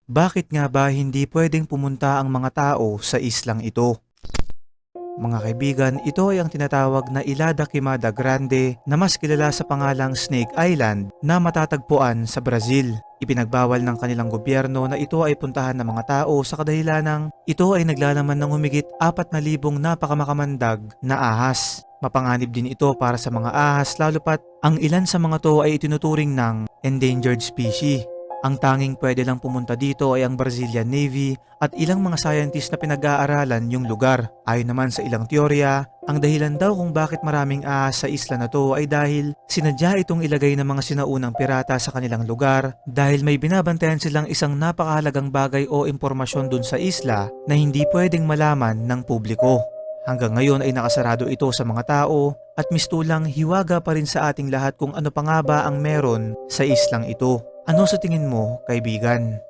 Bakit nga ba hindi pwedeng pumunta ang mga tao sa islang ito? Mga kaibigan, ito ay ang tinatawag na Ilha da Queimada Grande na mas kilala sa pangalang Snake Island na matatagpuan sa Brazil. Ipinagbawal ng kanilang gobyerno na ito ay puntahan ng mga tao sa kadahilanang ito ay naglalaman ng humigit 4,000 napakamakamandag na ahas. Mapanganib din ito para sa mga ahas lalo pat ang ilan sa mga to ay itinuturing ng endangered species. Ang tanging pwede lang pumunta dito ay ang Brazilian Navy at ilang mga scientist na pinag-aaralan yung lugar. Ayon naman sa ilang teorya, ang dahilan daw kung bakit maraming ahas sa isla na to ay dahil sinadya itong ilagay ng mga sinaunang pirata sa kanilang lugar dahil may binabantayan silang isang napakahalagang bagay o impormasyon dun sa isla na hindi pwedeng malaman ng publiko. Hanggang ngayon ay nakasarado ito sa mga tao at mistulang hiwaga pa rin sa ating lahat kung ano pa nga ba ang meron sa islang ito. Ano sa tingin mo, kaibigan?